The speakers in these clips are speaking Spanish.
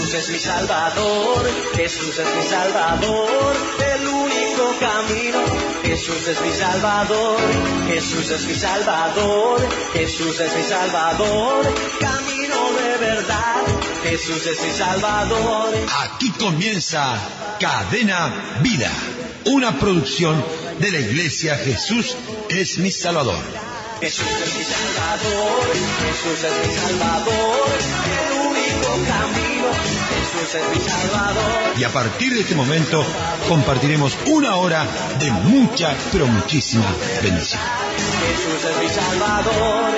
Jesús es mi Salvador, Jesús es mi Salvador, el único camino. Jesús es mi Salvador, Jesús es mi Salvador, Jesús es mi Salvador, camino de verdad. Jesús es mi Salvador. Aquí comienza Cadena Vida, una producción de la Iglesia Jesús es mi Salvador. Jesús es mi Salvador, Jesús es mi Salvador, el único camino. Jesús es mi Salvador. Y a partir de este momento compartiremos una hora de mucha, pero muchísima bendición. Jesús es mi Salvador.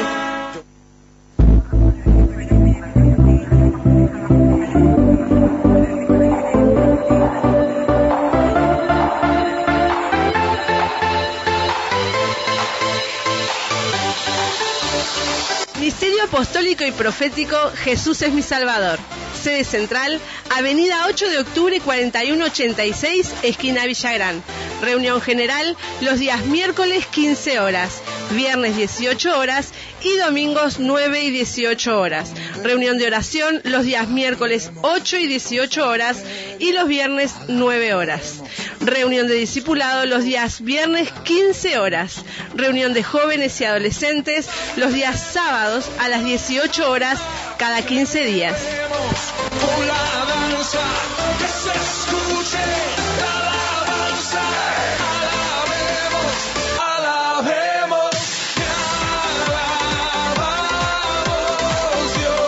Ministerio Apostólico y Profético Jesús es mi Salvador. Sede central, Avenida 8 de Octubre 4186, esquina Villagrán. Reunión general los días miércoles 15 horas, viernes 18 horas y domingos 9 y 18 horas. Reunión de oración los días miércoles 8 y 18 horas y los viernes 9 horas. Reunión de discipulado los días viernes 15 horas. Reunión de jóvenes y adolescentes los días sábados a las 18 horas cada 15 días. Con la danza, que se escuche la alabanza. Alabemos, te alabamos, Dios.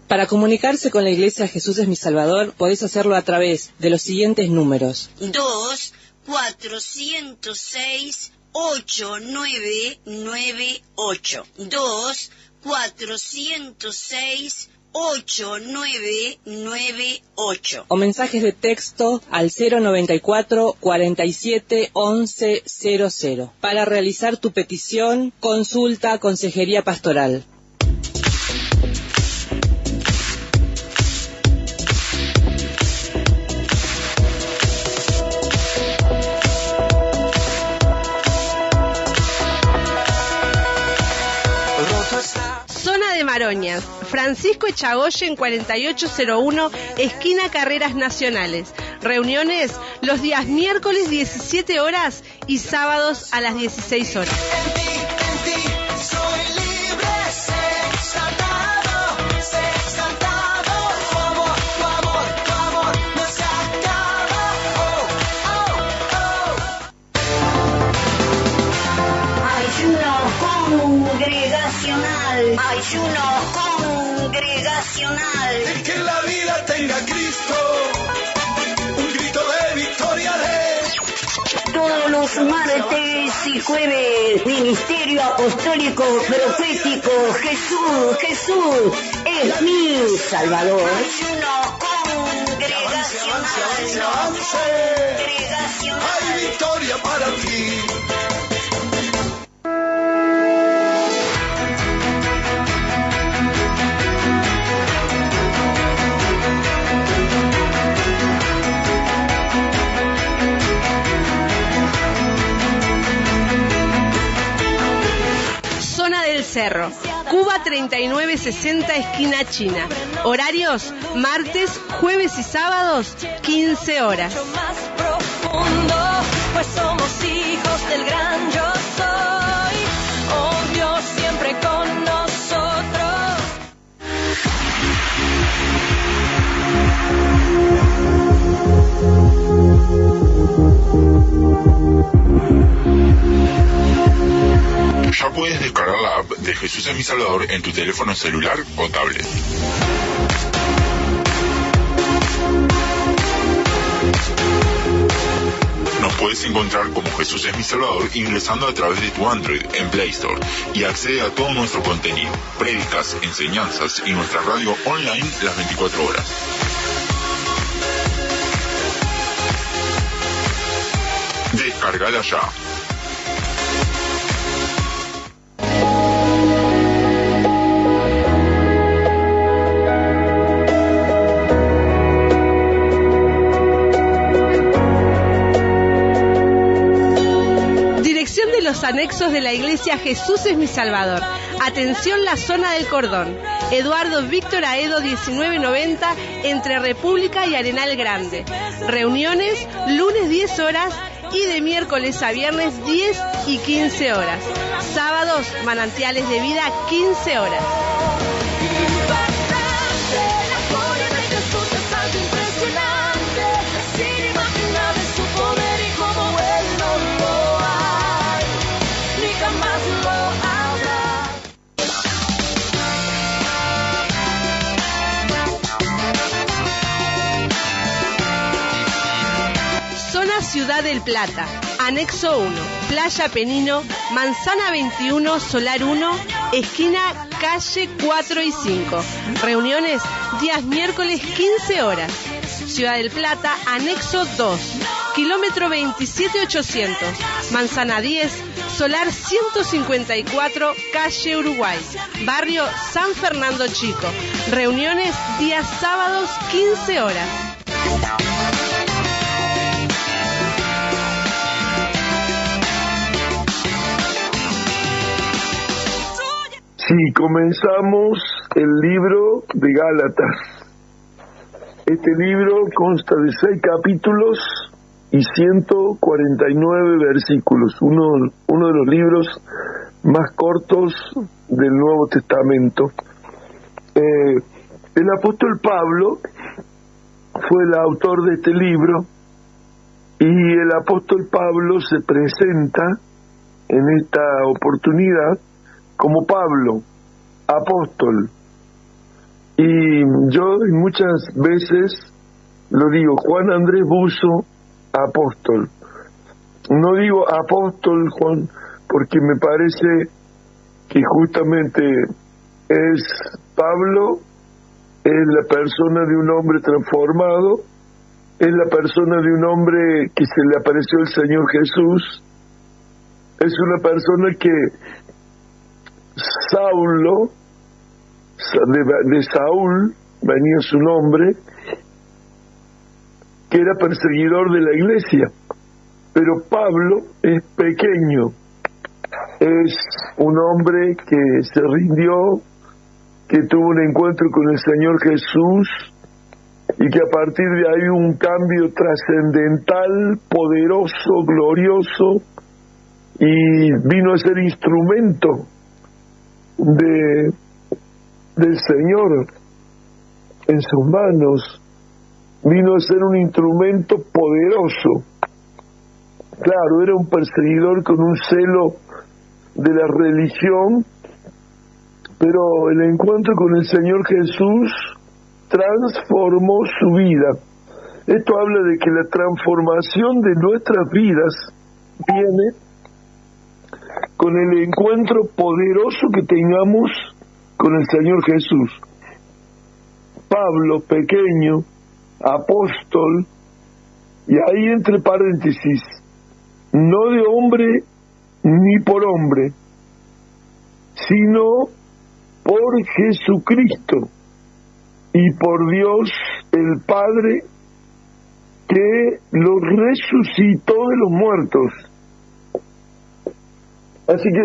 Para comunicarse con la Iglesia Jesús es mi Salvador, podés hacerlo a través de los siguientes números: 2-406-8998. 2-406-8998. O mensajes de texto al 094 47 11 00 para realizar tu petición, consulta, consejería pastoral. Zona de Maroñas, Francisco Echagoyen 4801, esquina Carreras Nacionales. Reuniones los días miércoles 17 horas y sábados a las 16 horas. Ayuno congregacional. El que en la vida tenga Cristo, un grito de victoria de... Todos los martes y jueves, Ministerio Apostólico Profético Jesús es mi Salvador. Ayuno congregacional. Hay victoria para ti. Cerro, Cuba 3960, esquina China. Horarios martes, jueves y sábados 15 horas. Más profundo, pues somos hijos del gran yo soy. Oh Dios, siempre con nosotros. Ya puedes descargar la app de Jesús es mi Salvador en tu teléfono celular o tablet. Nos puedes encontrar como Jesús es mi Salvador ingresando a través de tu Android en Play Store y accede a todo nuestro contenido, prédicas, enseñanzas y nuestra radio online las 24 horas. Descargala ya. Dirección de los anexos de la Iglesia Jesús es mi Salvador. Atención, la zona del Cordón. Eduardo Víctor Aedo 1990, entre República y Arenal Grande. Reuniones lunes 10 horas y de miércoles a viernes 10 y 15 horas. Sábados, Manantiales de Vida, 15 horas. Ciudad del Plata, Anexo 1, Playa Penino, Manzana 21, Solar 1, esquina calle 4 y 5. Reuniones días miércoles 15 horas. Ciudad del Plata, Anexo 2, kilómetro 27800, Manzana 10, Solar 154, calle Uruguay, barrio San Fernando Chico. Reuniones días sábados 15 horas. Sí, comenzamos el libro de Gálatas. Este libro consta de 6 capítulos y 149 versículos, uno de los libros más cortos del Nuevo Testamento. El apóstol Pablo fue el autor de este libro, y el apóstol Pablo se presenta en esta oportunidad como Pablo, apóstol. Y yo muchas veces lo digo, Juan Andrés Buzo, apóstol. No digo apóstol Juan porque me parece que justamente es Pablo, es la persona de un hombre transformado, es la persona de un hombre que se le apareció el Señor Jesús, es una persona que Saulo, de Saúl venía su nombre, que era perseguidor de la iglesia. Pero Pablo es pequeño, es un hombre que se rindió, que tuvo un encuentro con el Señor Jesús, y que a partir de ahí hubo un cambio trascendental, poderoso, glorioso, y vino a ser instrumento del Señor en sus manos, vino a ser un instrumento poderoso. Claro, era un perseguidor con un celo de la religión, pero el encuentro con el Señor Jesús transformó su vida. Esto habla de que la transformación de nuestras vidas viene con el encuentro poderoso que tengamos con el Señor Jesús. Pablo, pequeño, apóstol, y ahí entre paréntesis, no de hombre ni por hombre, sino por Jesucristo y por Dios el Padre, que lo resucitó de los muertos. Así que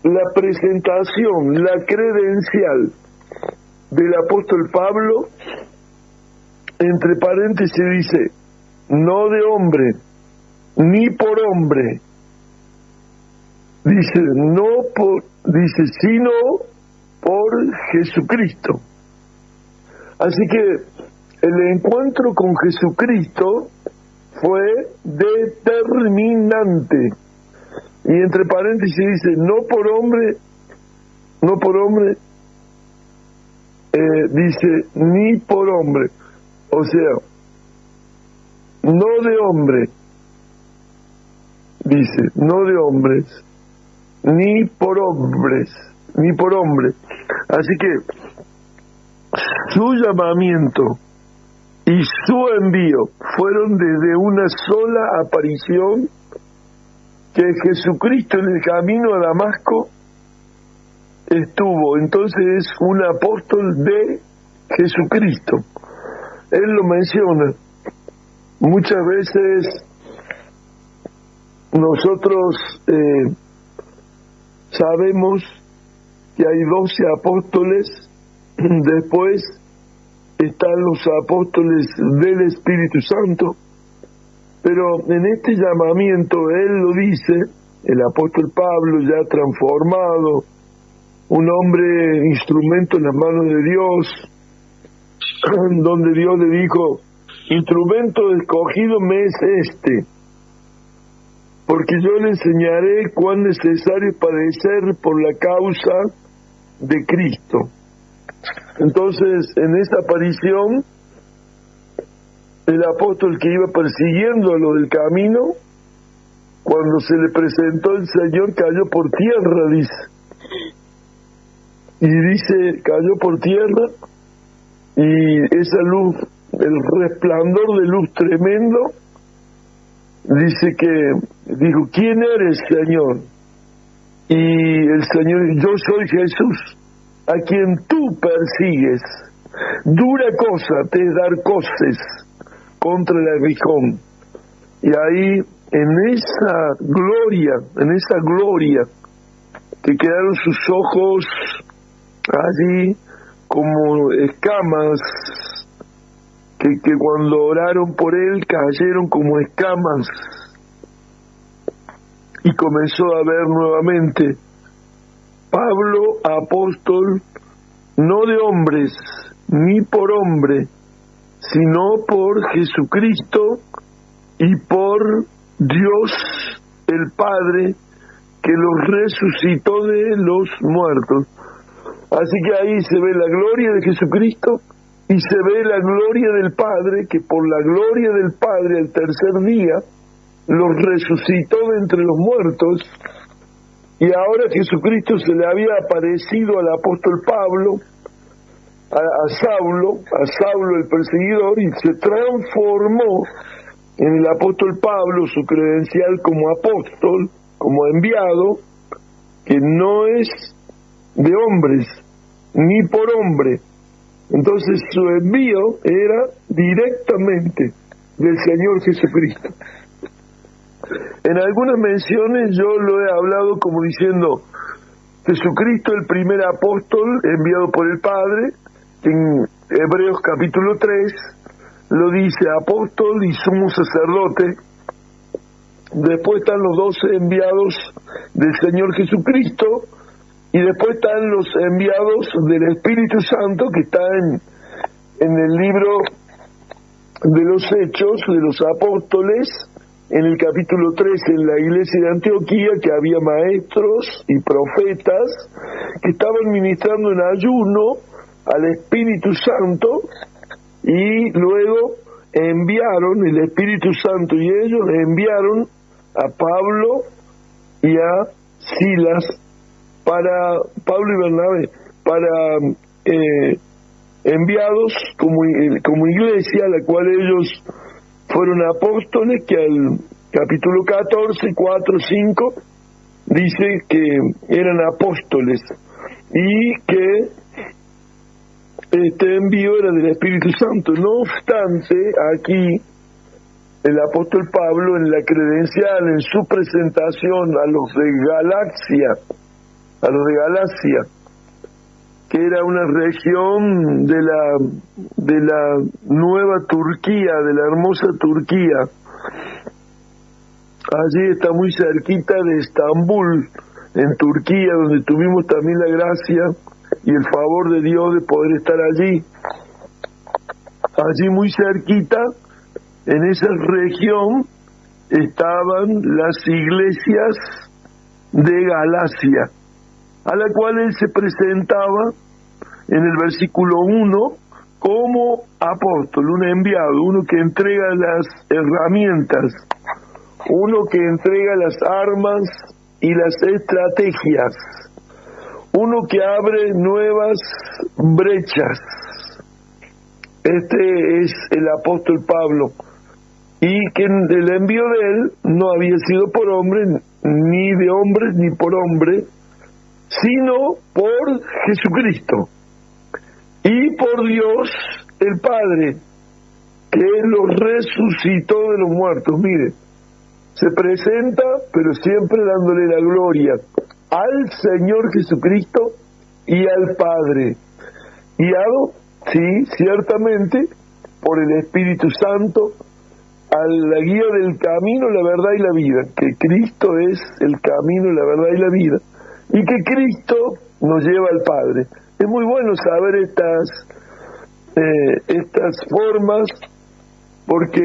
la presentación, la credencial del apóstol Pablo, entre paréntesis dice, no de hombre, ni por hombre, dice, sino por Jesucristo. Así que el encuentro con Jesucristo fue determinante. Y entre paréntesis dice, no por hombre, dice, ni por hombre. O sea, no de hombre, dice, no de hombres, ni por hombre. Así que su llamamiento y su envío fueron desde una sola aparición, que Jesucristo en el camino a Damasco estuvo. Entonces es un apóstol de Jesucristo. Él lo menciona. Muchas veces nosotros sabemos que hay 12 apóstoles después están los apóstoles del Espíritu Santo, pero en este llamamiento él lo dice, el apóstol Pablo ya transformado, un hombre instrumento en las manos de Dios, donde Dios le dijo, instrumento escogido me es este, porque yo le enseñaré cuán necesario es padecer por la causa de Cristo. Entonces, en esta aparición, el apóstol que iba persiguiendo a lo del camino, cuando se le presentó el Señor, cayó por tierra, dice. Y dice, cayó por tierra, y esa luz, el resplandor de luz tremendo, dice que, dijo, ¿quién eres, Señor? Y el Señor, yo soy Jesús, a quien tú persigues. Dura cosa te es dar coces contra el aguijón. Y ahí, en esa gloria, que quedaron sus ojos allí como escamas, que cuando oraron por él cayeron como escamas, y comenzó a ver nuevamente, Pablo, apóstol, no de hombres, ni por hombre, sino por Jesucristo y por Dios el Padre, que los resucitó de los muertos. Así que ahí se ve la gloria de Jesucristo y se ve la gloria del Padre, que por la gloria del Padre al tercer día los resucitó de entre los muertos. Y ahora Jesucristo se le había aparecido al apóstol Pablo, a Saulo el perseguidor, y se transformó en el apóstol Pablo, su credencial como apóstol, como enviado, que no es de hombres, ni por hombre. Entonces su envío era directamente del Señor Jesucristo. En algunas menciones yo lo he hablado como diciendo Jesucristo el primer apóstol enviado por el Padre. En Hebreos capítulo 3 lo dice apóstol y sumo sacerdote. Después están los 12 enviados del Señor Jesucristo, y después están los enviados del Espíritu Santo, que están en el libro de los Hechos de los Apóstoles, en el capítulo 13, en la iglesia de Antioquía, que había maestros y profetas que estaban ministrando en ayuno al Espíritu Santo, y luego enviaron, el Espíritu Santo y ellos enviaron a Pablo y a Silas, Pablo y Bernabé, enviados como iglesia, a la cual ellos fueron apóstoles, que al capítulo 14, 4, 5, dice que eran apóstoles, y que este envío era del Espíritu Santo. No obstante, aquí el apóstol Pablo, en la credencial, en su presentación a los de Galacia, que era una región de la nueva Turquía, de la hermosa Turquía. Allí está muy cerquita de Estambul, en Turquía, donde tuvimos también la gracia y el favor de Dios de poder estar allí. Allí muy cerquita, en esa región, estaban las iglesias de Galacia, a la cual él se presentaba en el versículo 1 como apóstol, un enviado, uno que entrega las herramientas, uno que entrega las armas y las estrategias, uno que abre nuevas brechas. Este es el apóstol Pablo, y que el envío de él no había sido por hombre, ni de hombres, ni por hombre, sino por Jesucristo y por Dios el Padre, que lo resucitó de los muertos. Mire, se presenta, pero siempre dándole la gloria al Señor Jesucristo y al Padre. guiado, sí, ciertamente, por el Espíritu Santo, a la guía del camino, la verdad y la vida, que Cristo es el camino, la verdad y la vida, y que Cristo nos lleva al Padre. Es muy bueno saber estas formas, porque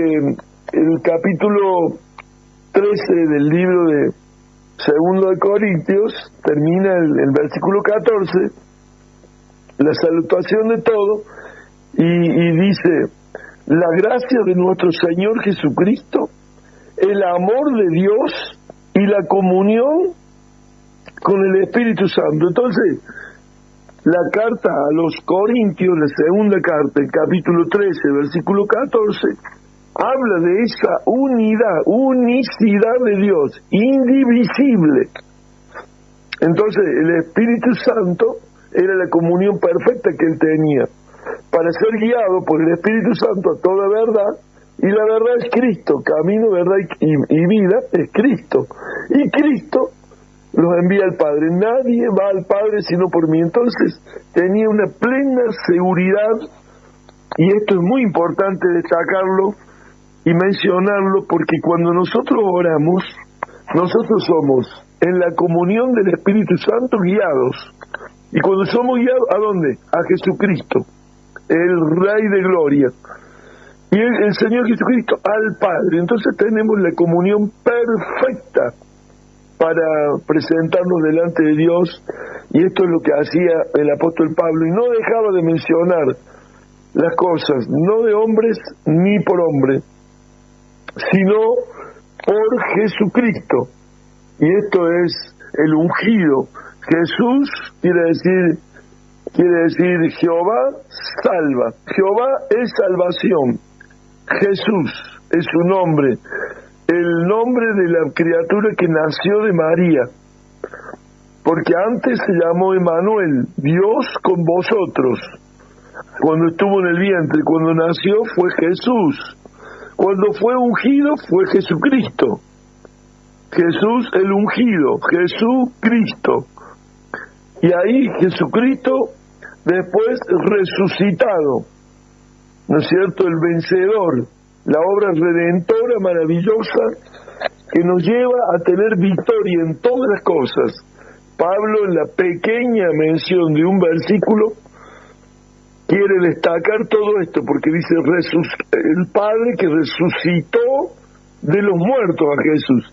el capítulo 13 del libro de 2 de Corintios termina el versículo 14, la salutación de todo, y dice: la gracia de nuestro Señor Jesucristo, el amor de Dios y la comunión con el Espíritu Santo. Entonces, la carta a los Corintios, la segunda carta, el capítulo 13, versículo 14, habla de esa unicidad de Dios, indivisible. Entonces, el Espíritu Santo era la comunión perfecta que él tenía, para ser guiado por el Espíritu Santo a toda verdad, y la verdad es Cristo, camino, verdad y vida es Cristo, y Cristo los envía al Padre. Nadie va al Padre sino por mí. Entonces tenía una plena seguridad, y esto es muy importante destacarlo y mencionarlo, porque cuando nosotros oramos, nosotros somos en la comunión del Espíritu Santo guiados, y cuando somos guiados, ¿a dónde? A Jesucristo, el Rey de Gloria, y el Señor Jesucristo al Padre. Entonces tenemos la comunión perfecta para presentarnos delante de Dios, y esto es lo que hacía el apóstol Pablo, y no dejaba de mencionar las cosas, no de hombres ni por hombre, sino por Jesucristo, y esto es el ungido. Jesús quiere decir Jehová salva. Jehová es salvación. Jesús es su nombre, el nombre de la criatura que nació de María, porque antes se llamó Emmanuel, Dios con vosotros. Cuando estuvo en el vientre, cuando nació, fue Jesús. Cuando fue ungido, fue Jesucristo. Jesús el ungido, Jesucristo. Y ahí Jesucristo, después resucitado, ¿no es cierto?, el vencedor, la obra redentora maravillosa que nos lleva a tener victoria en todas las cosas. Pablo, en la pequeña mención de un versículo, quiere destacar todo esto, porque dice el Padre que resucitó de los muertos a Jesús.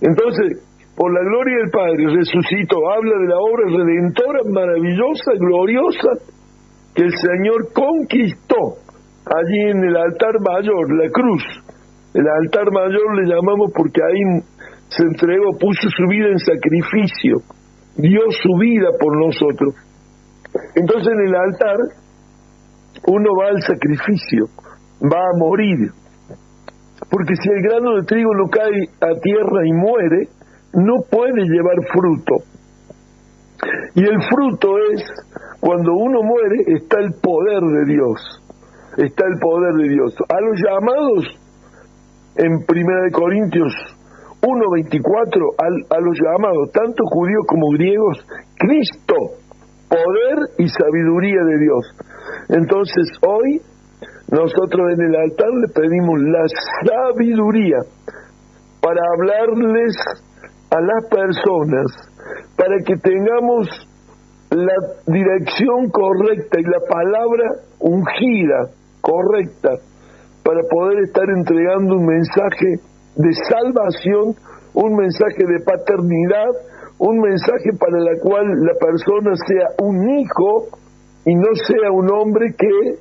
Entonces, por la gloria del Padre resucitó, habla de la obra redentora maravillosa, gloriosa, que el Señor conquistó allí en el altar mayor, la cruz. El altar mayor le llamamos porque ahí se entregó, puso su vida en sacrificio, dio su vida por nosotros. Entonces en el altar uno va al sacrificio, va a morir, porque si el grano de trigo no cae a tierra y muere, no puede llevar fruto. Y el fruto es, cuando uno muere, está el poder de Dios. Está el poder de Dios. A los llamados, en 1 Corintios 1:24, a los llamados, tanto judíos como griegos, Cristo, poder y sabiduría de Dios. Entonces hoy, nosotros en el altar le pedimos la sabiduría para hablarles a las personas, para que tengamos la dirección correcta y la palabra ungida, correcta, para poder estar entregando un mensaje de salvación, un mensaje de paternidad, un mensaje para la cual la persona sea un hijo y no sea un hombre que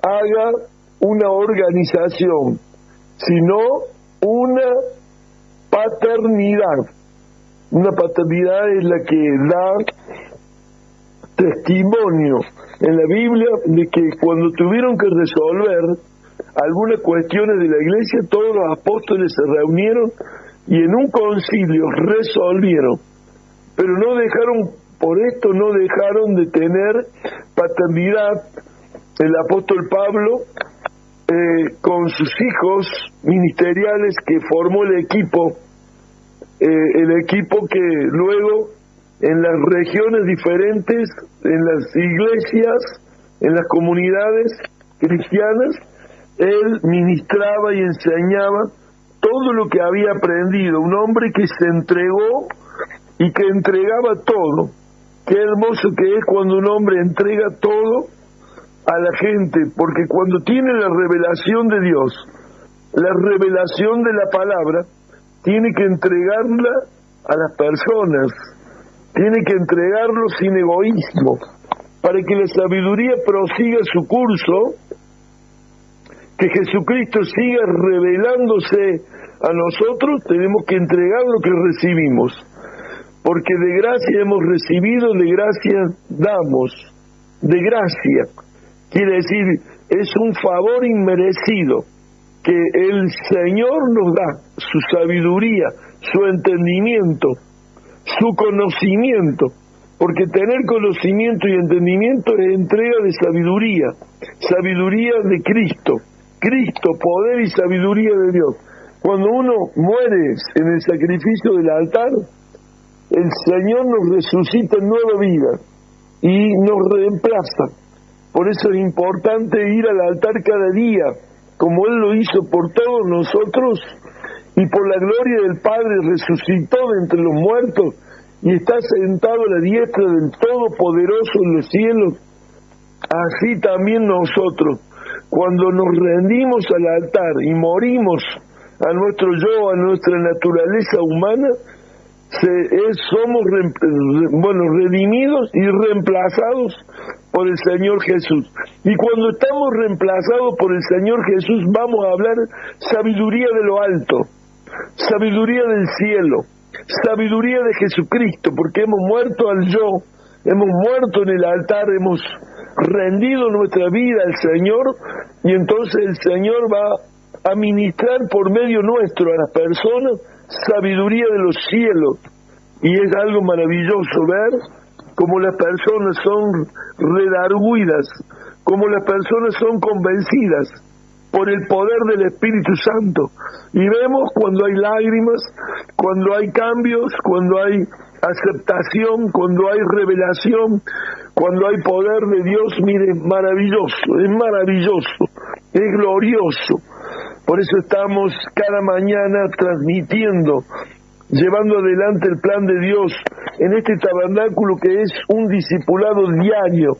haga una organización, sino una paternidad. Una paternidad es la que da testimonio en la Biblia de que cuando tuvieron que resolver algunas cuestiones de la iglesia, todos los apóstoles se reunieron y en un concilio resolvieron, pero no dejaron, por esto no dejaron de tener paternidad. El apóstol Pablo con sus hijos ministeriales que formó el equipo que luego en las regiones diferentes, en las iglesias, en las comunidades cristianas, él ministraba y enseñaba todo lo que había aprendido, un hombre que se entregó y que entregaba todo. Qué hermoso que es cuando un hombre entrega todo a la gente, porque cuando tiene la revelación de Dios, la revelación de la palabra, tiene que entregarla a las personas, tiene que entregarlo sin egoísmo, para que la sabiduría prosiga su curso, que Jesucristo siga revelándose a nosotros. Tenemos que entregar lo que recibimos, porque de gracia hemos recibido, de gracia damos. De gracia quiere decir, es un favor inmerecido que el Señor nos da, su sabiduría, su entendimiento, su conocimiento, porque tener conocimiento y entendimiento es entrega de sabiduría, sabiduría de Cristo, poder y sabiduría de Dios. Cuando uno muere en el sacrificio del altar, el Señor nos resucita en nueva vida y nos reemplaza. Por eso es importante ir al altar cada día, como Él lo hizo por todos nosotros, y por la gloria del Padre resucitó de entre los muertos y está sentado a la diestra del Todopoderoso en los cielos. Así también nosotros, cuando nos rendimos al altar y morimos a nuestro yo, a nuestra naturaleza humana, somos redimidos y reemplazados por el Señor Jesús. Y cuando estamos reemplazados por el Señor Jesús, vamos a hablar sabiduría de lo alto, sabiduría del cielo, sabiduría de Jesucristo, porque hemos muerto al yo, hemos muerto en el altar, hemos rendido nuestra vida al Señor, y entonces el Señor va a ministrar por medio nuestro a las personas sabiduría de los cielos. Y es algo maravilloso ver cómo las personas son redargüidas, cómo las personas son convencidas por el poder del Espíritu Santo. Y vemos cuando hay lágrimas, cuando hay cambios, cuando hay aceptación, cuando hay revelación, cuando hay poder de Dios. Mire, es maravilloso, es glorioso. Por eso estamos cada mañana transmitiendo, llevando adelante el plan de Dios en este tabernáculo que es un discipulado diario,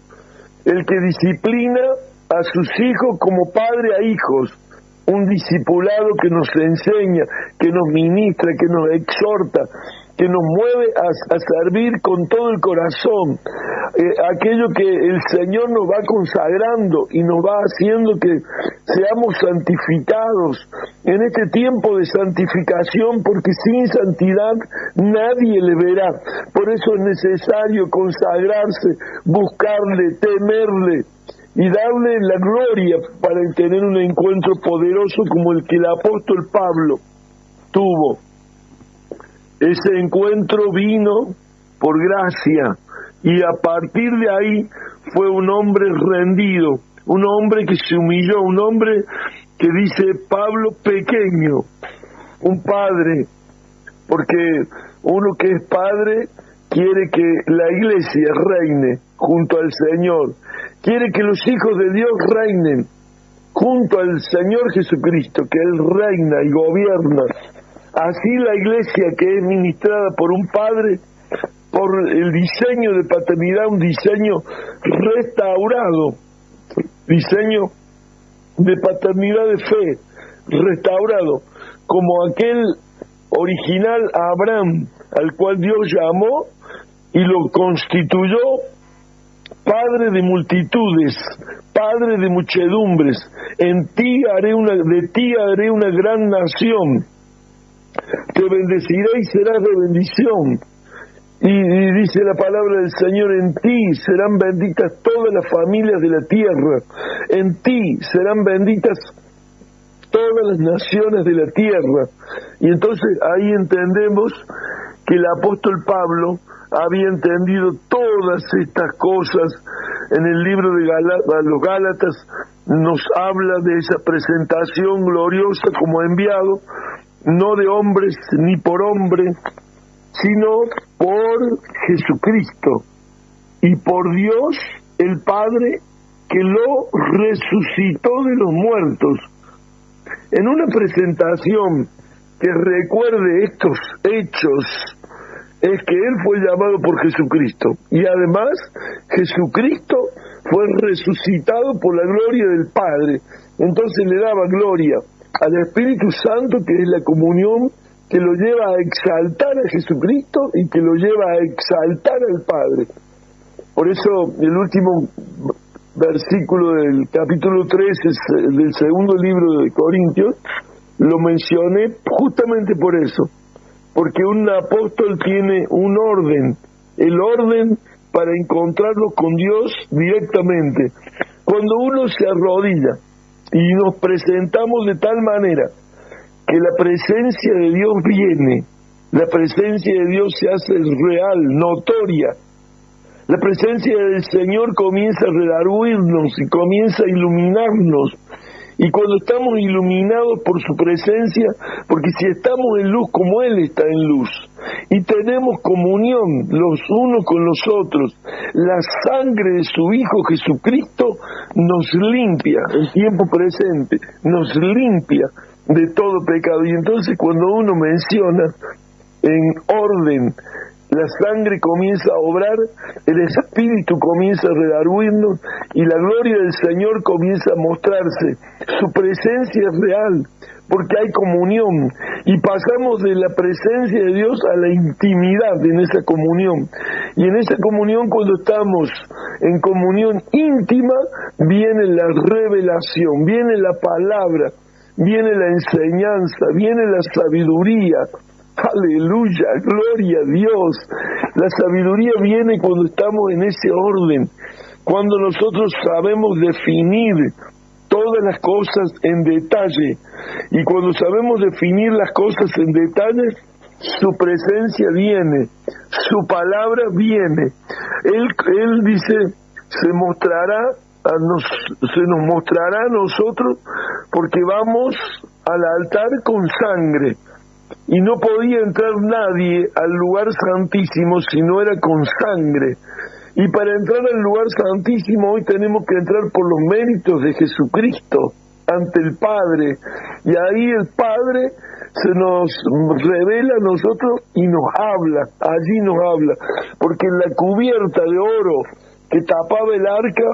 el que disciplina a sus hijos como padre a hijos, un discipulado que nos enseña, que nos ministra, que nos exhorta, que nos mueve a servir con todo el corazón, aquello que el Señor nos va consagrando y nos va haciendo que seamos santificados en este tiempo de santificación, porque sin santidad nadie le verá. Por eso es necesario consagrarse, buscarle, temerle y darle la gloria para tener un encuentro poderoso como el que el apóstol Pablo tuvo. Ese encuentro vino por gracia y a partir de ahí fue un hombre rendido, un hombre que se humilló, un hombre que dice Pablo pequeño, un padre, porque uno que es padre quiere que la iglesia reine junto al Señor, quiere que los hijos de Dios reinen junto al Señor Jesucristo, que Él reina y gobierna. Así la iglesia que es ministrada por un padre, por el diseño de paternidad, un diseño restaurado, diseño de paternidad de fe, restaurado, como aquel original Abraham, al cual Dios llamó y lo constituyó padre de multitudes, padre de muchedumbres. De ti haré una gran nación. Te bendeciré y serás de bendición. Y dice la palabra del Señor, en ti serán benditas todas las familias de la tierra, en ti serán benditas todas las naciones de la tierra. Y entonces ahí entendemos que el apóstol Pablo había entendido todas estas cosas. En el libro de los Gálatas nos habla de esa presentación gloriosa como enviado, no de hombres ni por hombre, sino por Jesucristo y por Dios el Padre que lo resucitó de los muertos. En una presentación que recuerde estos hechos, es que Él fue llamado por Jesucristo, y además Jesucristo fue resucitado por la gloria del Padre. Entonces le daba gloria al Espíritu Santo, que es la comunión que lo lleva a exaltar a Jesucristo y que lo lleva a exaltar al Padre. Por eso el último versículo del capítulo 13 del segundo libro de Corintios lo mencioné justamente por eso, porque un apóstol tiene un orden, el orden para encontrarnos con Dios directamente. Cuando uno se arrodilla y nos presentamos de tal manera que la presencia de Dios viene, la presencia de Dios se hace real, notoria, la presencia del Señor comienza a redarguirnos y comienza a iluminarnos. Y cuando estamos iluminados por su presencia, porque si estamos en luz como Él está en luz, y tenemos comunión los unos con los otros, la sangre de su Hijo Jesucristo nos limpia, en tiempo presente, nos limpia de todo pecado. Y entonces cuando uno menciona en orden, la sangre comienza a obrar, el Espíritu comienza a redarguirnos y la gloria del Señor comienza a mostrarse. Su presencia es real, porque hay comunión, y pasamos de la presencia de Dios a la intimidad en esa comunión. Y en esa comunión, cuando estamos en comunión íntima, viene la revelación, viene la palabra, viene la enseñanza, viene la sabiduría. Aleluya, gloria a Dios. La sabiduría viene cuando estamos en ese orden, cuando nosotros sabemos definir todas las cosas en detalle, y cuando sabemos definir las cosas en detalle, su presencia viene, su palabra viene. Él dice, se nos mostrará a nosotros, porque vamos al altar con sangre. Y no podía entrar nadie al lugar santísimo si no era con sangre. Y para entrar al lugar santísimo hoy tenemos que entrar por los méritos de Jesucristo ante el Padre. Y ahí el Padre se nos revela a nosotros y nos habla, allí nos habla. Porque en la cubierta de oro que tapaba el arca,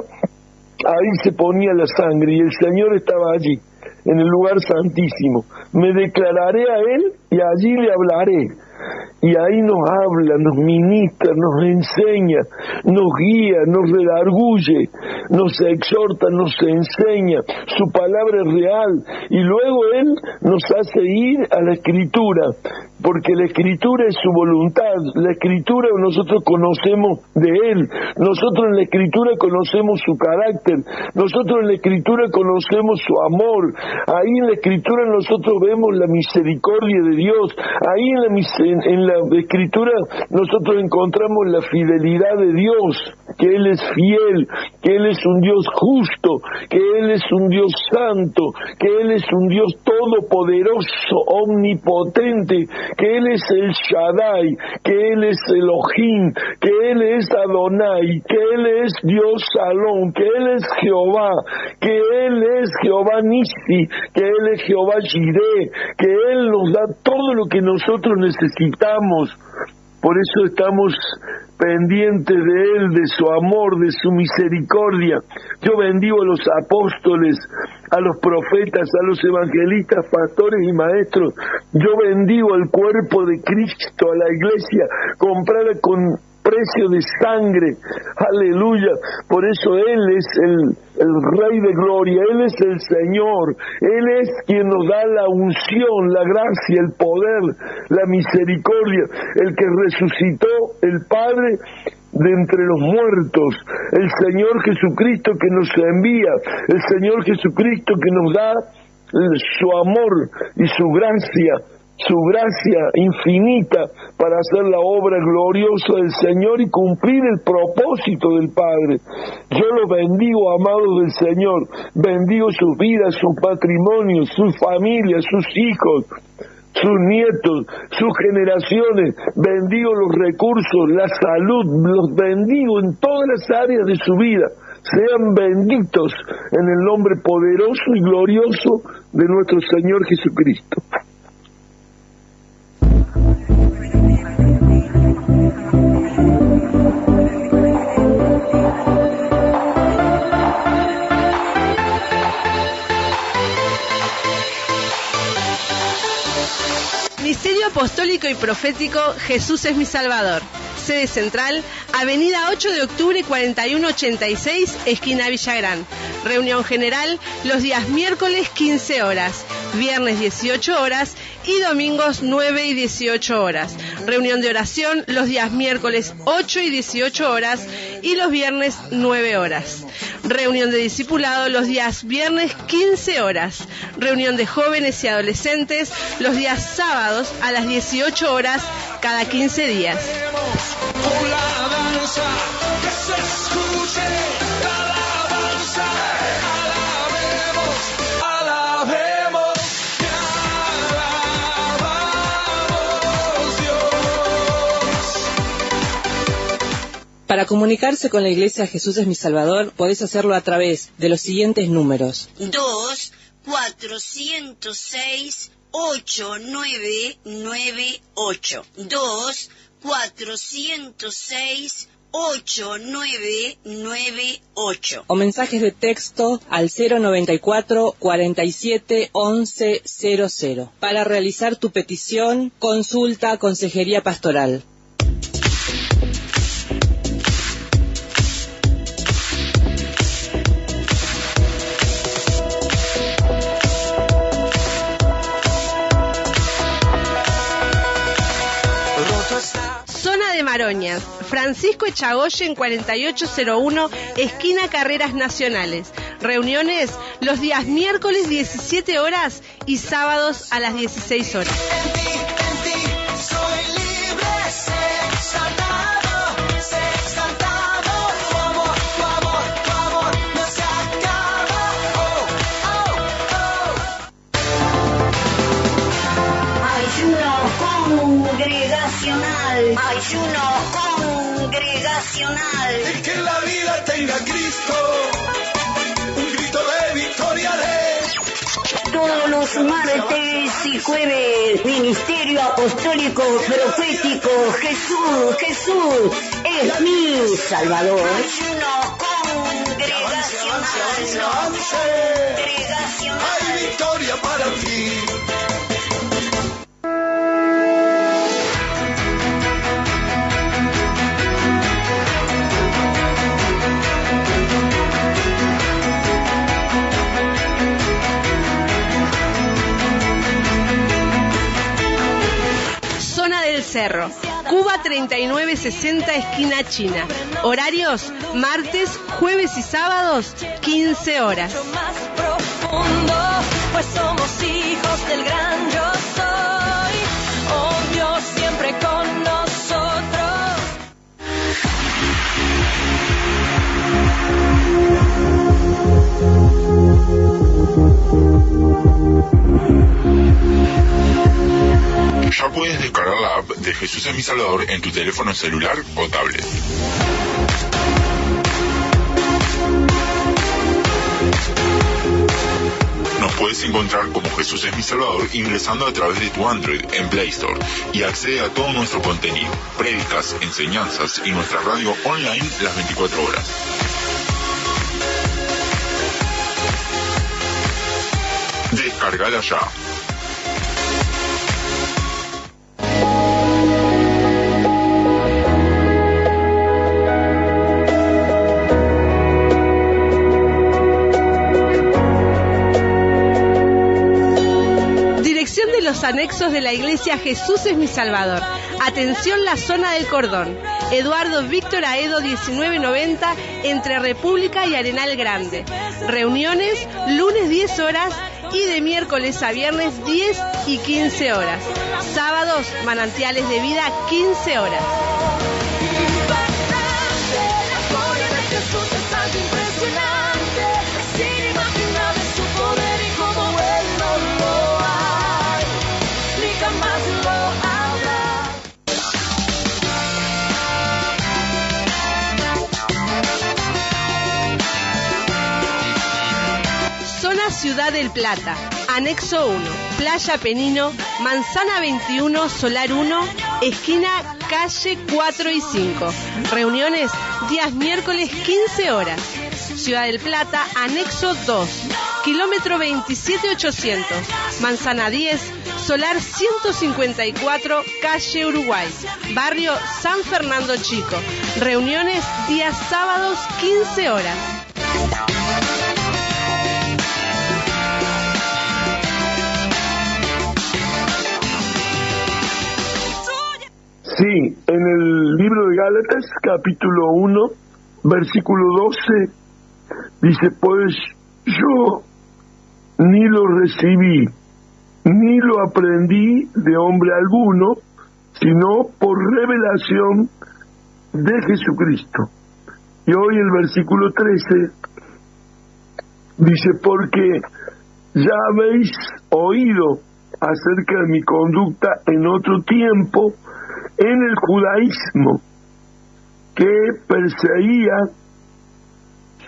ahí se ponía la sangre y el Señor estaba allí, en el lugar santísimo. Me declararé a Él y allí le hablaré. Y ahí nos habla, nos ministra, nos enseña, nos guía, nos redarguye, nos exhorta, nos enseña. Su palabra es real. Y luego Él nos hace ir a la Escritura, porque la Escritura es su voluntad. La Escritura nosotros conocemos de Él. Nosotros en la Escritura conocemos su carácter. Nosotros en la Escritura conocemos su amor. Ahí en la Escritura nosotros vemos la misericordia de Dios. Ahí en la Escritura nosotros encontramos la fidelidad de Dios, que Él es fiel, que Él es un Dios justo, que Él es un Dios santo, que Él es un Dios todopoderoso, omnipotente, que Él es el Shaddai, que Él es Elohim, que Él es Adonai, que Él es Dios Shalom, que Él es Jehová, que Él es Jehová Nissi, que Él es Jehová Jireh, que Él nos da todo lo que nosotros necesitamos. Por eso estamos pendientes de Él, de su amor, de su misericordia. Yo bendigo a los apóstoles, a los profetas, a los evangelistas, pastores y maestros. Yo bendigo al cuerpo de Cristo, a la iglesia comprada con precio de sangre. Aleluya. Por eso Él es el Rey de Gloria, Él es el Señor, Él es quien nos da la unción, la gracia, el poder, la misericordia, el que resucitó el Padre de entre los muertos, el Señor Jesucristo que nos envía, el Señor Jesucristo que nos da su amor y su gracia infinita para hacer la obra gloriosa del Señor y cumplir el propósito del Padre. Yo los bendigo, amados del Señor, bendigo sus vidas, sus patrimonios, sus familias, sus hijos, sus nietos, sus generaciones, bendigo los recursos, la salud, los bendigo en todas las áreas de su vida. sean benditos en el nombre poderoso y glorioso de nuestro Señor Jesucristo. Ministerio Apostólico y Profético Jesús es mi Salvador. Sede central, Avenida 8 de Octubre 4186, esquina Villagrán. Reunión general los días miércoles 15 horas, viernes 18 horas y domingos 9 y 18 horas. Reunión de oración los días miércoles 8 y 18 horas y los viernes 9 horas. Reunión de discipulado los días viernes 15 horas. Reunión de jóvenes y adolescentes los días sábados a las 18 horas cada 15 días. Con la danza, que se escuche la alabanza, alabemos, te alabamos, Dios. Para comunicarse con la Iglesia Jesús es mi Salvador, podés hacerlo a través de los siguientes números: 2-406-8998 2-406-8998 o mensajes de texto al 094 47 11 00 para realizar tu petición, consulta, consejería pastoral. Zona de Maroñas, Francisco Echagoyen 4801, esquina Carreras Nacionales. Reuniones los días miércoles 17 horas y sábados a las 16 horas. Ayuno congregacional. Y que la vida tenga Cristo, un grito de victoria de... Todos los martes y jueves, Ministerio Apostólico Profético Jesús es mi Salvador. Ayuno congregacional. Hay victoria para ti. Cerro, Cuba 3960, esquina China. Horarios martes, jueves y sábados 15 horas. Más profundo, pues somos hijos del gran yo soy. Oh Dios siempre con nosotros. Ya puedes descargar la app de Jesús es mi Salvador en tu teléfono celular o tablet. Nos puedes encontrar como Jesús es mi Salvador ingresando a través de tu Android en Play Store y accede a todo nuestro contenido, prédicas, enseñanzas y nuestra radio online las 24 horas. Descargala ya. De los anexos de la iglesia Jesús es mi Salvador. Atención, la zona del Cordón. Eduardo Víctor Aedo 1990, entre República y Arenal Grande. Reuniones lunes 10 horas y de miércoles a viernes 10 y 15 horas. Sábados, Manantiales de Vida 15 horas. del Plata, Anexo 1, Playa Penino, Manzana 21, Solar 1, esquina calle 4 y 5. Reuniones días miércoles 15 horas. Ciudad del Plata, Anexo 2, kilómetro 27800, Manzana 10, Solar 154, calle Uruguay, barrio San Fernando Chico. Reuniones días sábados 15 horas. Sí, en el libro de Gálatas, capítulo 1, versículo 12, dice, pues yo ni lo recibí, ni lo aprendí de hombre alguno, sino por revelación de Jesucristo. Y hoy el versículo 13 dice, porque ya habéis oído acerca de mi conducta en otro tiempo en el judaísmo, que perseguía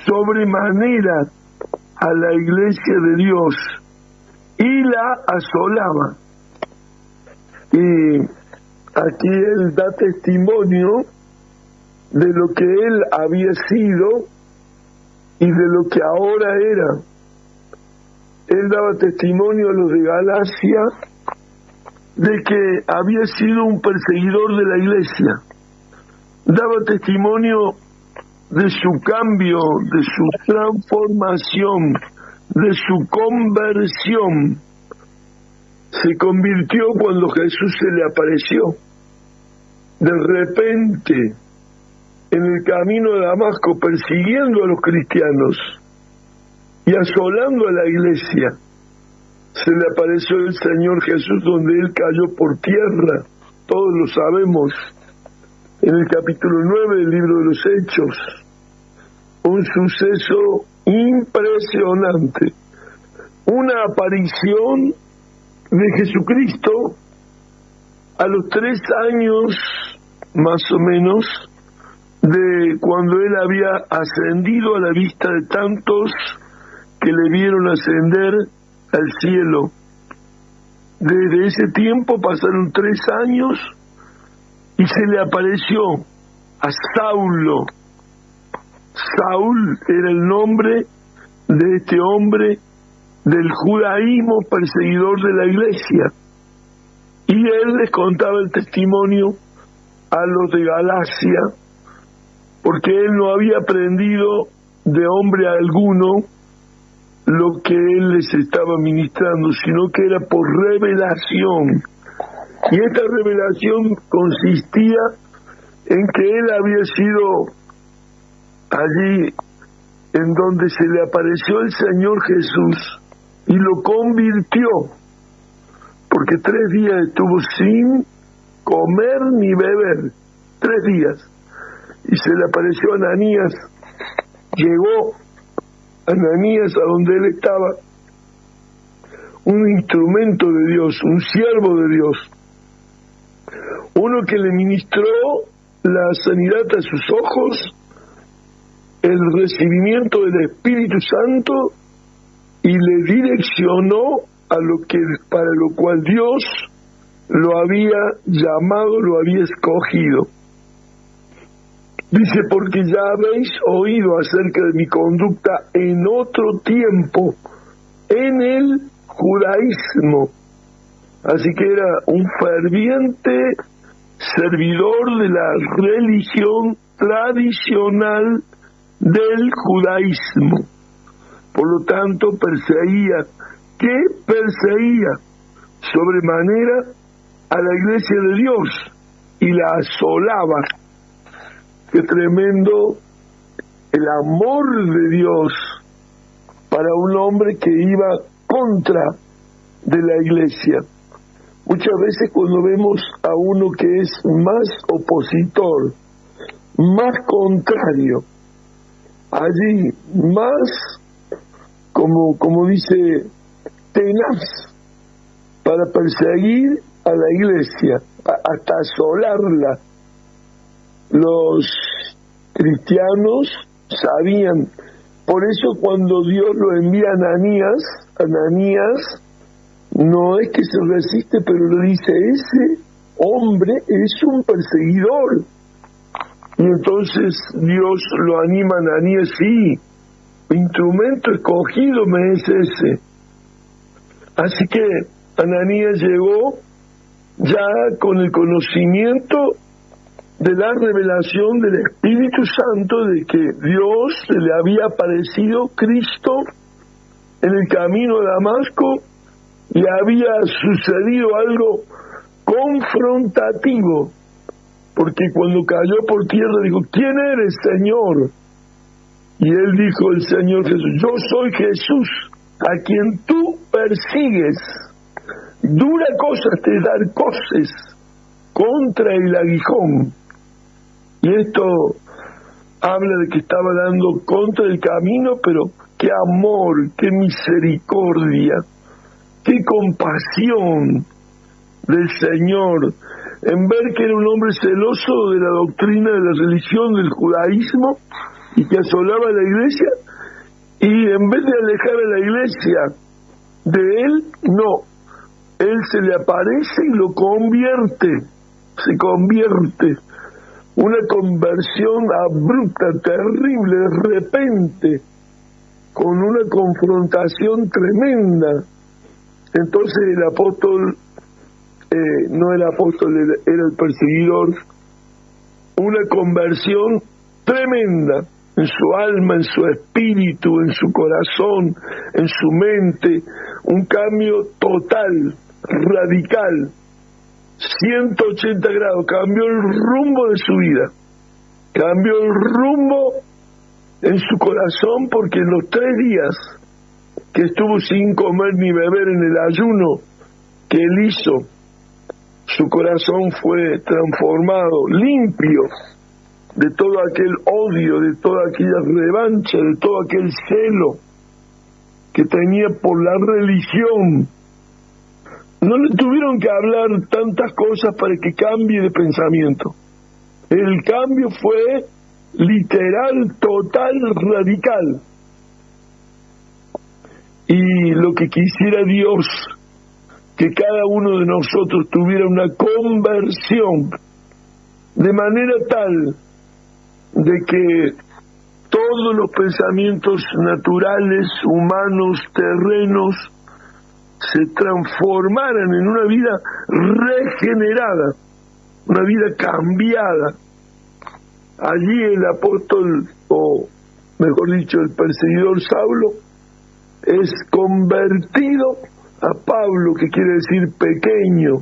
sobremanera a la iglesia de Dios y la asolaba. Y aquí él da testimonio de lo que él había sido y de lo que ahora era. Él daba testimonio a los de Galacia de que había sido un perseguidor de la iglesia. Daba testimonio de su cambio, de su transformación, de su conversión. Se convirtió cuando Jesús se le apareció. De repente, en el camino de Damasco, persiguiendo a los cristianos y asolando a la iglesia, se le apareció el Señor Jesús, donde él cayó por tierra. Todos lo sabemos. En el capítulo 9 del libro de los Hechos, un suceso impresionante, una aparición de Jesucristo a los 3 años más o menos de cuando él había ascendido a la vista de tantos que le vieron ascender al cielo. Desde ese tiempo pasaron 3 años y se le apareció a Saulo. Saúl era el nombre de este hombre del judaísmo, perseguidor de la iglesia. Y él les contaba el testimonio a los de Galacia, porque él no había aprendido de hombre alguno lo que él les estaba ministrando, sino que era por revelación. Y esta revelación consistía en que él había sido allí en donde se le apareció el Señor Jesús y lo convirtió, porque 3 días estuvo sin comer ni beber, 3 días, y se le apareció a Ananías. Llegó Ananías a donde él estaba, un instrumento de Dios, un siervo de Dios, uno que le ministró la sanidad a sus ojos, el recibimiento del Espíritu Santo, y le direccionó a lo que para lo cual Dios lo había llamado, lo había escogido. Dice, porque ya habéis oído acerca de mi conducta en otro tiempo en el judaísmo. Así que era un ferviente servidor de la religión tradicional del judaísmo. Por lo tanto, perseguía sobremanera a la iglesia de Dios y la asolaba. Qué tremendo el amor de Dios para un hombre que iba contra de la iglesia. Muchas veces cuando vemos a uno que es más opositor, más contrario, allí más, como dice, tenaz para perseguir a la iglesia, hasta asolarla. Los cristianos sabían, por eso cuando Dios lo envía a Ananías, Ananías no es que se resiste, pero le dice, ese hombre es un perseguidor. Y entonces Dios lo anima a Ananías, sí, mi instrumento escogido me es ese. Así que Ananías llegó ya con el conocimiento de la revelación del Espíritu Santo de que Dios le había aparecido Cristo en el camino a Damasco y había sucedido algo confrontativo, porque cuando cayó por tierra dijo, ¿quién eres, Señor? Y él dijo, el Señor Jesús, yo soy Jesús, a quien tú persigues. Dura cosa te dar coces contra el aguijón. Y esto habla de que estaba dando contra el camino, pero qué amor, qué misericordia, qué compasión del Señor, en ver que era un hombre celoso de la doctrina de la religión del judaísmo y que asolaba la iglesia, y en vez de alejar a la iglesia de él, no, él se le aparece y lo convierte, se convierte. Una conversión abrupta, terrible, de repente, con una confrontación tremenda. Entonces el apóstol no era apóstol, era el perseguidor. Una conversión tremenda en su alma, en su espíritu, en su corazón, en su mente. Un cambio total, radical, 180 grados. Cambió el rumbo de su vida, cambió el rumbo en su corazón, porque en los 3 días que estuvo sin comer ni beber en el ayuno que él hizo, su corazón fue transformado, limpio de todo aquel odio, de toda aquella revancha, de todo aquel celo que tenía por la religión. No le tuvieron que hablar tantas cosas para que cambie de pensamiento. El cambio fue literal, total, radical. Y lo que quisiera Dios, que cada uno de nosotros tuviera una conversión de manera tal de que todos los pensamientos naturales, humanos, terrenos, se transformaran en una vida regenerada, una vida cambiada. Allí el apóstol, o mejor dicho, el perseguidor Saulo, es convertido a Pablo, que quiere decir pequeño.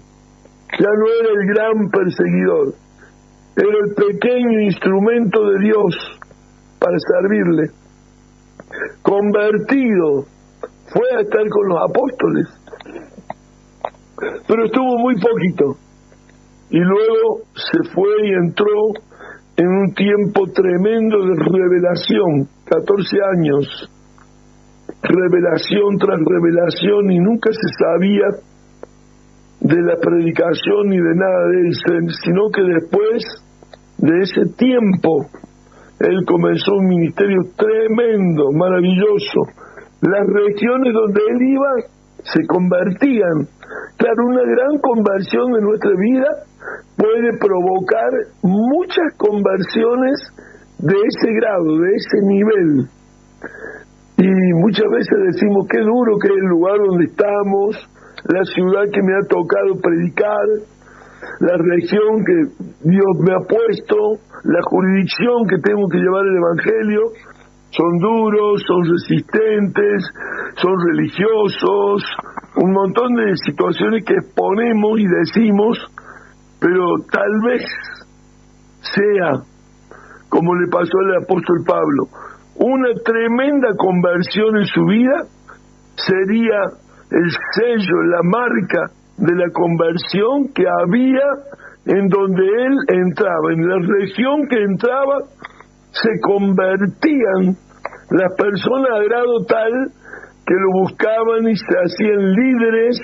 Ya no era el gran perseguidor, era el pequeño instrumento de Dios para servirle. Convertido, fue a estar con los apóstoles, pero estuvo muy poquito, y luego se fue y entró en un tiempo tremendo de revelación, 14 años, revelación tras revelación, y nunca se sabía de la predicación ni de nada de él, sino que después de ese tiempo él comenzó un ministerio tremendo, maravilloso. Las regiones donde él iba se convertían. Claro, una gran conversión de nuestra vida puede provocar muchas conversiones de ese grado, de ese nivel. Y muchas veces decimos, qué duro que es el lugar donde estamos, la ciudad que me ha tocado predicar, la región que Dios me ha puesto, la jurisdicción que tengo que llevar el Evangelio. Son duros, son resistentes, son religiosos, un montón de situaciones que exponemos y decimos, pero tal vez sea, como le pasó al apóstol Pablo, una tremenda conversión en su vida sería el sello, la marca de la conversión que había en donde él entraba. En la región que entraba se convertían las personas a grado tal que lo buscaban y se hacían líderes.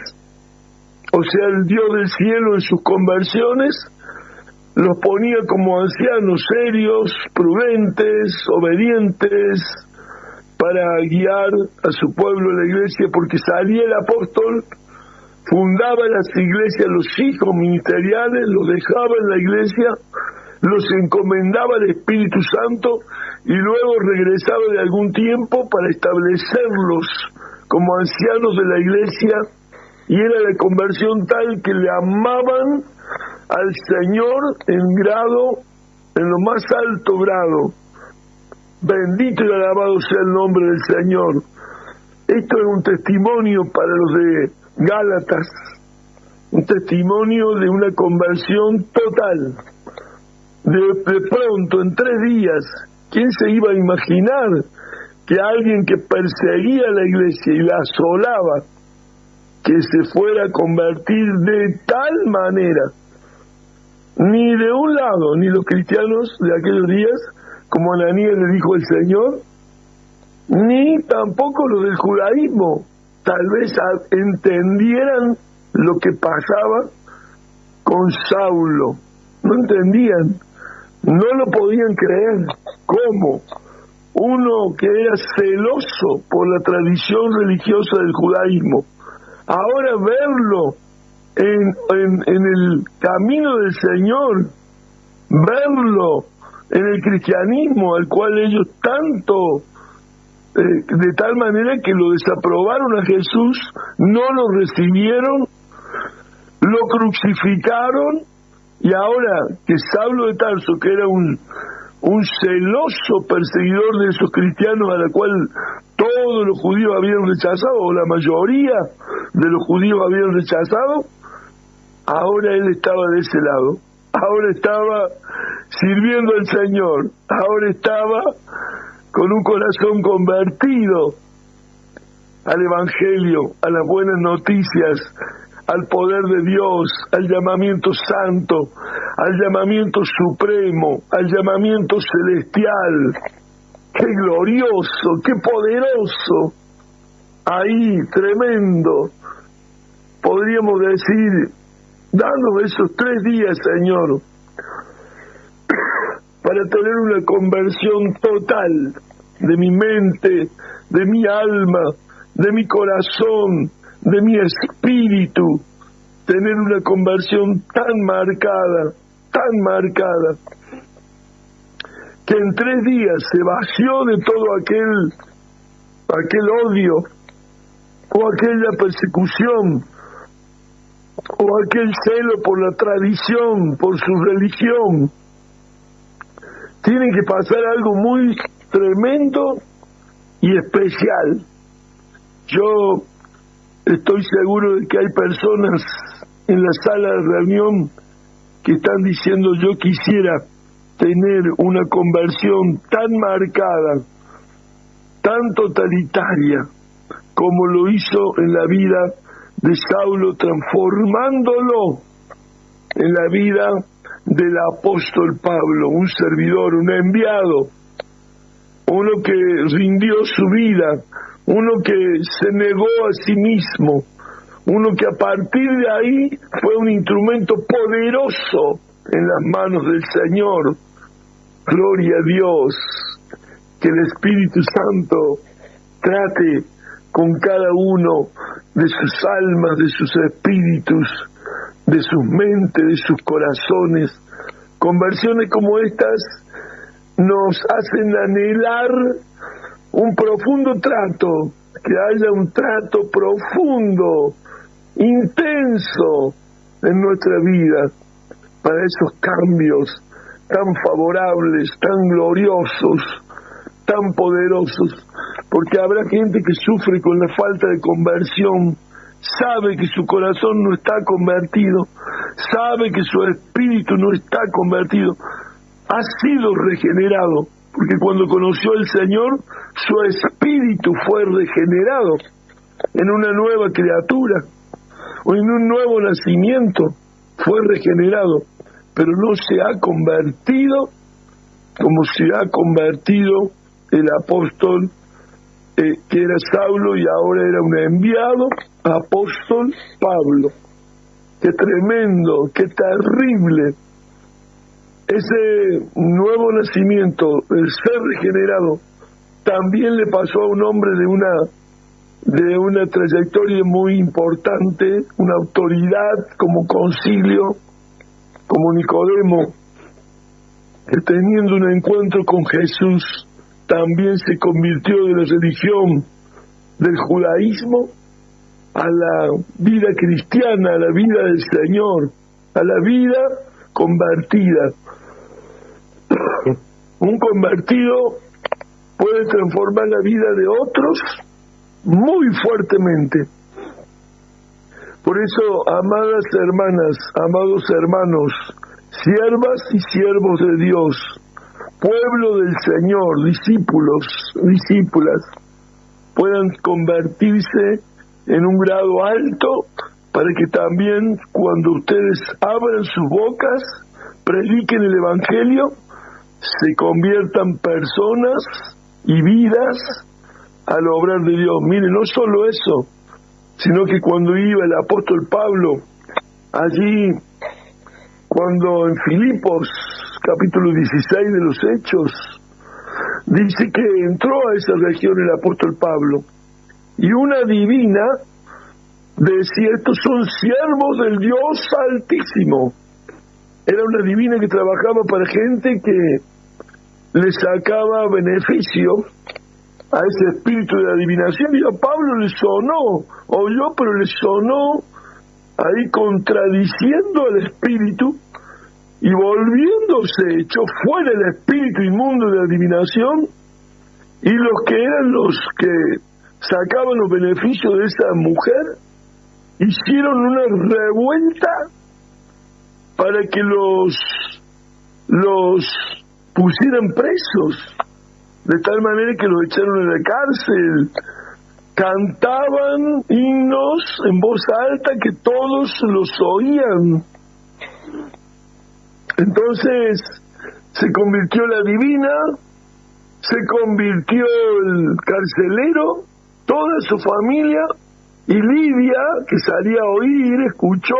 O sea, el Dios del cielo en sus conversiones los ponía como ancianos serios, prudentes, obedientes, para guiar a su pueblo, la iglesia, porque salía el apóstol, fundaba las iglesias, los hijos ministeriales, los dejaba en la iglesia, los encomendaba al Espíritu Santo y luego regresaba de algún tiempo para establecerlos como ancianos de la iglesia, y era la conversión tal que le amaban al Señor en lo más alto grado. Bendito y alabado sea el nombre del Señor. Esto es un testimonio para los de Gálatas, un testimonio de una conversión total. De pronto, en 3 días, ¿quién se iba a imaginar que alguien que perseguía a la iglesia y la asolaba, que se fuera a convertir de tal manera? Ni de un lado, ni los cristianos de aquellos días, como Ananías le dijo el Señor, ni tampoco los del judaísmo, tal vez entendieran lo que pasaba con Saulo. No entendían, no lo podían creer. ¿Cómo? Uno que era celoso por la tradición religiosa del judaísmo, ahora verlo en el camino del Señor, verlo en el cristianismo al cual ellos tanto, de tal manera que lo desaprobaron a Jesús, no lo recibieron, lo crucificaron, y ahora que Saulo de Tarso, que era un celoso perseguidor de esos cristianos a la cual todos los judíos habían rechazado, o la mayoría de los judíos habían rechazado, ahora él estaba de ese lado, ahora estaba sirviendo al Señor, ahora estaba con un corazón convertido al Evangelio, a las buenas noticias, al poder de Dios, al llamamiento santo, al llamamiento supremo, al llamamiento celestial. ¡Qué glorioso, qué poderoso! Ahí, tremendo. Podríamos decir, danos esos 3 días, Señor, para tener una conversión total de mi mente, de mi alma, de mi corazón, de mi espíritu, tener una conversión tan marcada, que en 3 días se vació de todo aquel odio, o aquella persecución, o aquel celo por la tradición, por su religión. Tiene que pasar algo muy tremendo y especial. Yo estoy seguro de que hay personas en la sala de reunión que están diciendo: yo quisiera tener una conversión tan marcada, tan totalitaria, como lo hizo en la vida de Saulo, transformándolo en la vida del apóstol Pablo, un servidor, un enviado, uno que rindió su vida, uno que se negó a sí mismo, uno que a partir de ahí fue un instrumento poderoso en las manos del Señor. Gloria a Dios, que el Espíritu Santo trate con cada uno de sus almas, de sus espíritus, de sus mentes, de sus corazones. Conversiones como estas nos hacen anhelar un profundo trato, que haya un trato profundo, intenso en nuestra vida, para esos cambios tan favorables, tan gloriosos, tan poderosos, porque habrá gente que sufre con la falta de conversión, sabe que su corazón no está convertido, sabe que su espíritu no está convertido, ha sido regenerado, porque cuando conoció al Señor, su espíritu fue regenerado en una nueva criatura, o en un nuevo nacimiento, fue regenerado, pero no se ha convertido como se ha convertido el apóstol que era Saulo, y ahora era un enviado apóstol Pablo. Qué tremendo, qué terrible. Ese nuevo nacimiento, el ser regenerado, también le pasó a un hombre de una trayectoria muy importante, una autoridad como Concilio, como Nicodemo, que teniendo un encuentro con Jesús también se convirtió de la religión del judaísmo a la vida cristiana, a la vida del Señor, a la vida convertida. Un convertido puede transformar la vida de otros muy fuertemente. Por eso, amadas hermanas, amados hermanos, siervas y siervos de Dios, pueblo del Señor, discípulos, discípulas, puedan convertirse en un grado alto para que también cuando ustedes abran sus bocas, prediquen el Evangelio, se conviertan personas y vidas al obrar de Dios. Mire, no solo eso, sino que cuando iba el apóstol Pablo allí, cuando en Filipos, capítulo 16 de los Hechos, dice que entró a esa región el apóstol Pablo, y una divina decía, estos son siervos del Dios Altísimo. Era una divina que trabajaba para gente que le sacaba beneficio a ese espíritu de adivinación, y a Pablo le sonó, oyó, pero le sonó ahí contradiciendo al espíritu, y volviéndose echó fuera el espíritu inmundo de adivinación, y los que eran los que sacaban los beneficios de esa mujer hicieron una revuelta para que los pusieran presos, de tal manera que los echaron a la cárcel. Cantaban himnos en voz alta que todos los oían. Entonces se convirtió la divina, se convirtió el carcelero, toda su familia, y Lidia, que salía a oír, escuchó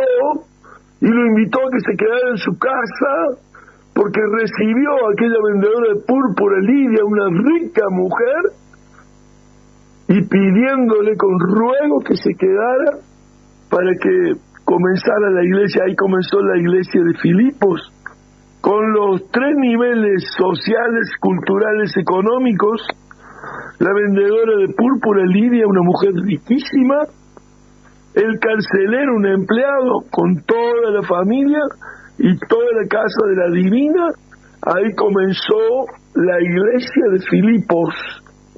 y lo invitó a que se quedara en su casa, porque recibió a aquella vendedora de púrpura, Lidia, una rica mujer, y pidiéndole con ruego que se quedara para que comenzara la iglesia. Ahí comenzó la iglesia de Filipos, con los 3 niveles sociales, culturales, económicos. La vendedora de púrpura, Lidia, una mujer riquísima, el carcelero, un empleado, con toda la familia y toda la casa de la divina. Ahí comenzó la iglesia de Filipos,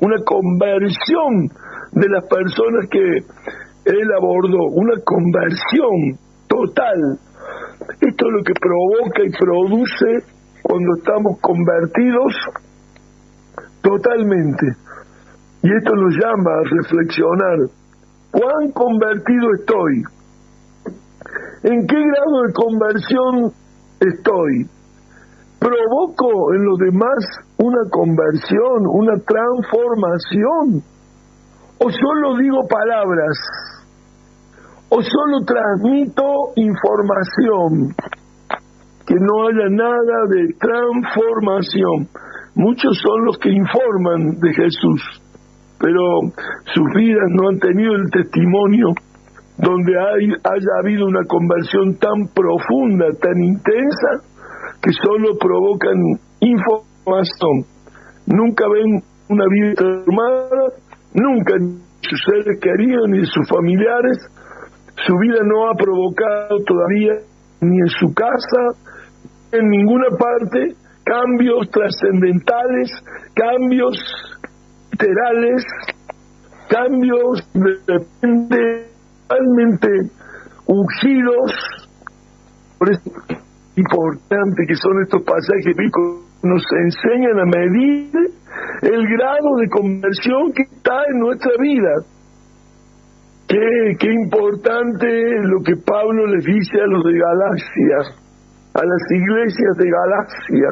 una conversión de las personas que él abordó, una conversión total. Esto es lo que provoca y produce cuando estamos convertidos totalmente. Y esto nos llama a reflexionar. ¿Cuán convertido estoy? ¿En qué grado de conversión estoy? ¿Provoco en los demás una conversión, una transformación? ¿O solo digo palabras? ¿O solo transmito información? Que no haya nada de transformación. Muchos son los que informan de Jesús, pero sus vidas no han tenido el testimonio donde haya habido una conversión tan profunda, tan intensa, que solo provocan información. Nunca ven una vida transformada, nunca ni sus seres queridos ni de sus familiares. Su vida no ha provocado todavía, ni en su casa, en ninguna parte, cambios trascendentales, cambios literales, cambios de repente totalmente ungidos. Por eso es importante que son estos pasajes bíblicos, nos enseñan a medir el grado de conversión que está en nuestra vida. Qué importante lo que Pablo les dice a los de Galacia, a las iglesias de Galacia,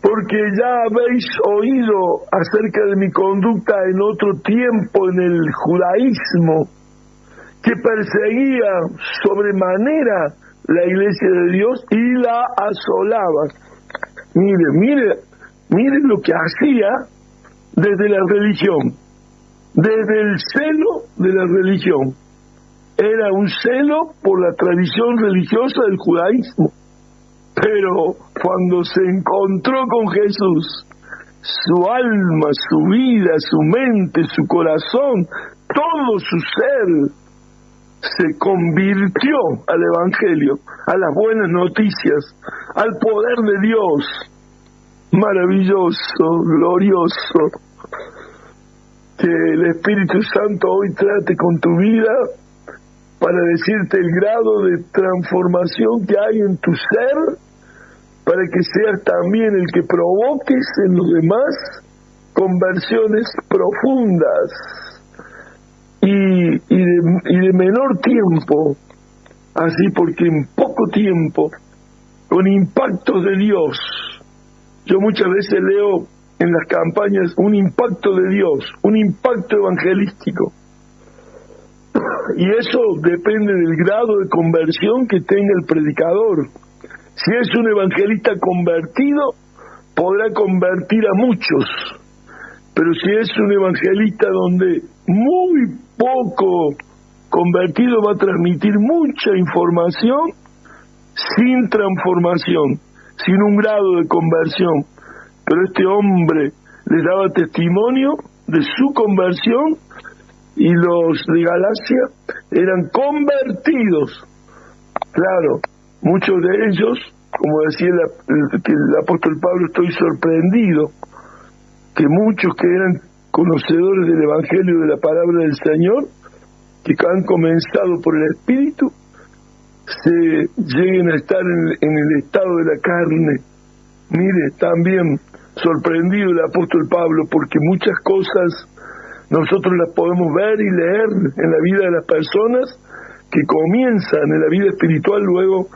porque ya habéis oído acerca de mi conducta en otro tiempo en el judaísmo, que perseguía sobremanera la iglesia de Dios y la asolaba. Mire lo que hacía desde la religión, desde el celo de la religión. Era un celo por la tradición religiosa del judaísmo. Pero cuando se encontró con Jesús, su alma, su vida, su mente, su corazón, todo su ser se convirtió al Evangelio, a las buenas noticias, al poder de Dios. Maravilloso, glorioso. Que el Espíritu Santo hoy trate con tu vida para decirte el grado de transformación que hay en tu ser, para que seas también el que provoques en los demás conversiones profundas y de menor tiempo, así, porque en poco tiempo, con impactos de Dios. Yo muchas veces leo en las campañas un impacto de Dios, un impacto evangelístico, y eso depende del grado de conversión que tenga el predicador. Si es un evangelista convertido, podrá convertir a muchos, pero si es un evangelista donde muy poco convertido, va a transmitir mucha información sin transformación, sin un grado de conversión. Pero este hombre les daba testimonio de su conversión, y los de Galacia eran convertidos. Claro, muchos de ellos, como decía el apóstol Pablo, estoy sorprendido que muchos que eran conocedores del Evangelio, de la palabra del Señor, que han comenzado por el Espíritu, se lleguen a estar en el estado de la carne. Mire, también sorprendido el apóstol Pablo, porque muchas cosas nosotros las podemos ver y leer en la vida de las personas que comienzan en la vida espiritual, luego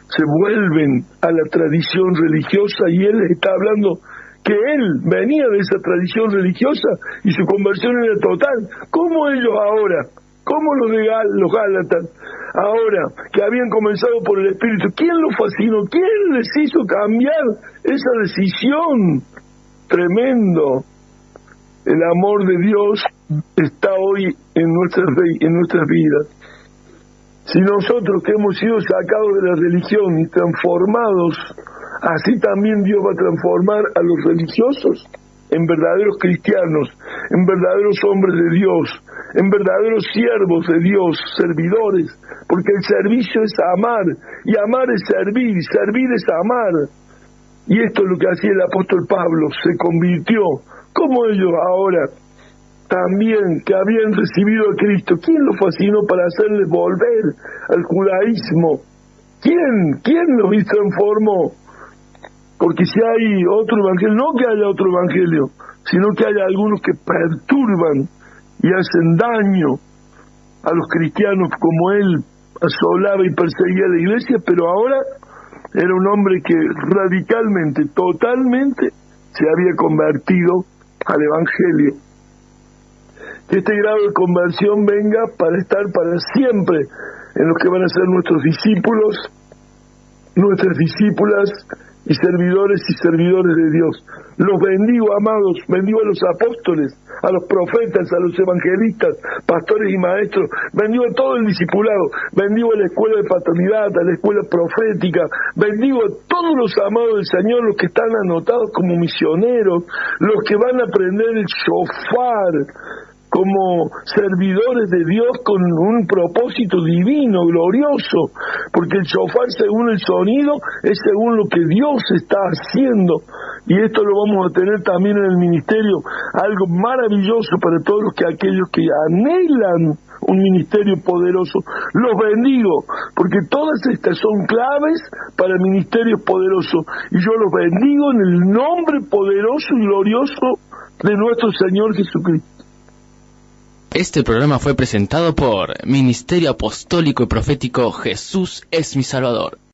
se vuelven a la tradición religiosa, y él les está hablando que él venía de esa tradición religiosa y su conversión era total. ¿Cómo ellos ahora? ¿Cómo los Gálatas ahora, que habían comenzado por el Espíritu? ¿Quién los fascinó? ¿Quién les hizo cambiar esa decisión? Tremendo. El amor de Dios está hoy en nuestras vidas. Si nosotros, que hemos sido sacados de la religión y transformados, así también Dios va a transformar a los religiosos en verdaderos cristianos, en verdaderos hombres de Dios, en verdaderos siervos de Dios, servidores, porque el servicio es amar, y amar es servir, y servir es amar. Y esto es lo que hacía el apóstol Pablo, se convirtió. Como ellos ahora también, que habían recibido a Cristo, ¿quién los fascinó para hacerles volver al judaísmo? ¿Quién los transformó? Porque si hay otro evangelio, no que haya otro evangelio, sino que haya algunos que perturban y hacen daño a los cristianos, como él asolaba y perseguía a la iglesia, pero ahora era un hombre que radicalmente, totalmente se había convertido al evangelio. Que este grado de conversión venga para estar para siempre en los que van a ser nuestros discípulos, nuestras discípulas y servidores de Dios. Los bendigo, amados, bendigo a los apóstoles, a los profetas, a los evangelistas, pastores y maestros, bendigo a todo el discipulado, bendigo a la escuela de paternidad, a la escuela profética, bendigo a todos los amados del Señor, los que están anotados como misioneros, los que van a aprender el shofar como servidores de Dios con un propósito divino, glorioso, porque el shofar, según el sonido, es según lo que Dios está haciendo, y esto lo vamos a tener también en el ministerio, algo maravilloso para todos aquellos que anhelan un ministerio poderoso. Los bendigo, porque todas estas son claves para ministerios poderosos, y yo los bendigo en el nombre poderoso y glorioso de nuestro Señor Jesucristo. Este programa fue presentado por Ministerio Apostólico y Profético Jesús es mi Salvador.